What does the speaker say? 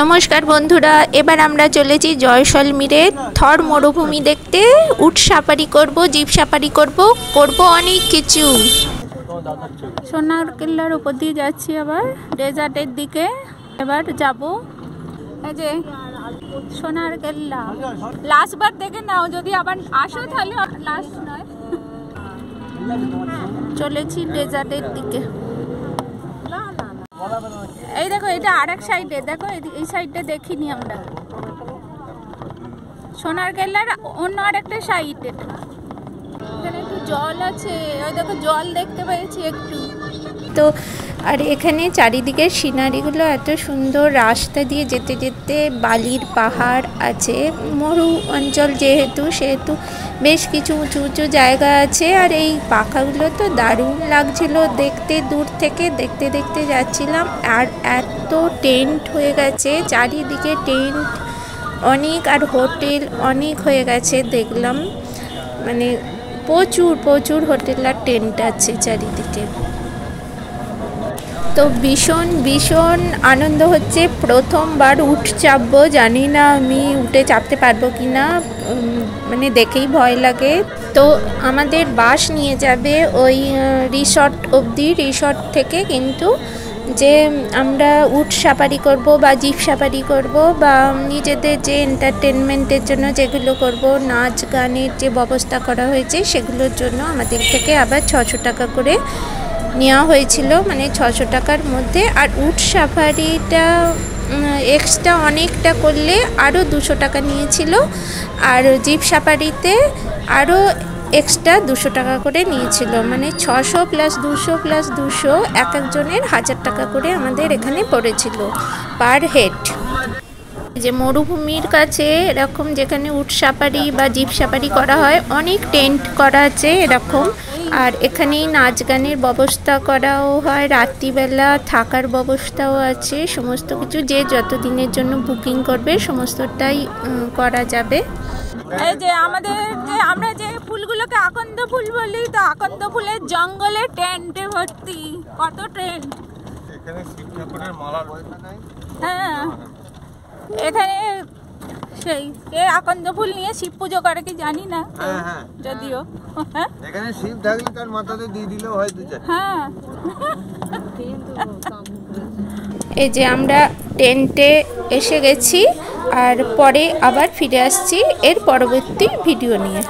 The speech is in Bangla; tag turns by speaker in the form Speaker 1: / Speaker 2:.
Speaker 1: নমস্কার বন্ধুরা, এবার আমরা চলেছি জয়সলমীরে থর মরুভূমি দেখতে। উট সাফারি করব, জিপ সাফারি করব অনেক কিছু। সোনার কেল্লার উপর দিয়ে যাচ্ছি, আবার ডেজার্টের দিকে এবার যাব। এই যে সোনার কেল্লা, লাস্টবার দেখে নাও, যদি আবার আসো তাহলে লাস্ট নয়। চলেছি ডেজার্টের দিকে। এই দেখো, এটা আরেক সাইডে, দেখো এই সাইডে দেখিনি আমরা। সোনার কেল্লার অন্য আরেকটা সাইড। এখানে একটু জল আছে, ওই দেখো জল দেখতে পেয়েছি একটু। তো আর এখানে চারিদিকে সিনারিগুলো এত সুন্দর, রাস্তা দিয়ে যেতে যেতে বালির পাহাড় আছে। মরু অঞ্চল সেহেতু বেশ কিছু উঁচু উঁচু জায়গা আছে। আর এই পাখাগুলো তো দারুণ লাগছিল দেখতে, দূর থেকে দেখতে দেখতে যাচ্ছিলাম। আর এত টেন্ট হয়ে গেছে চারিদিকে, টেন্ট অনেক, আর হোটেল অনেক হয়ে গেছে দেখলাম। মানে প্রচুর প্রচুর হোটেল আর টেন্ট আছে চারিদিকে। তো ভীষণ ভীষণ আনন্দ হচ্ছে। প্রথমবার উট চাপবো, জানি না আমি উঠে চাপতে পারবো কি না, মানে দেখেই ভয় লাগে। তো আমাদের বাস নিয়ে যাবে ওই রিসর্ট অবধি। রিসর্ট থেকে কিন্তু যে আমরা উট সাফারি করব বা জিপ সাফারি করব বা নিজেদের যে এন্টারটেনমেন্টের জন্য যেগুলো করব, নাচ গানের যে ব্যবস্থা করা হয়েছে সেগুলোর জন্য আমাদের থেকে আবার 600 টাকা করে নেওয়া হয়েছিল, মানে 600 টাকার মধ্যে। আর উট সাফারিটা এক্সট্রা অনেকটা করলে আরও 200 টাকা নিয়েছিল। আর জিপ সাফারিতে আরও এক্সট্রা 200 টাকা করে নিয়েছিল, মানে 600 প্লাস 200 প্লাস 200, এক একজনের 1000 টাকা করে আমাদের এখানে পড়েছিল পার হেড। যে মরুভূমির কাছে এরকম যেখানে উট সাফারি বা জিপ সাফারি করা হয়, অনেক টেন্ট করা আছে এরকম। আর এখানেই নাচ গানের ব্যবস্থা করাও হয়, রাত্রিবেলা থাকার ব্যবস্থাও আছে। সমস্ত কিছু যে যত দিনের জন্য বুকিং করবে সমস্তটাই করা যাবে। এই যে আমাদের আমরা যে ফুলগুলোকে আকন্দ ফুল বলি, তো আকন্দ ফুলের জঙ্গলে টেন্টে ভর্তি, কত টেন্ট। এখানে শিব ঠাকুরের মালা রয়েছে। হ্যাঁ, এখানে সেই আকন্দ ফুল নিয়ে শিব পুজো করে কি জানি না, যদিও এখানে শিব থাকলে তার মাথাতে দিয়ে দিলেও হয়তো। হ্যাঁ, এই যে আমরা টেন্টে এসে গেছি, আর পরে আবার ফিরে আসছি এর পরবর্তী ভিডিও নিয়ে।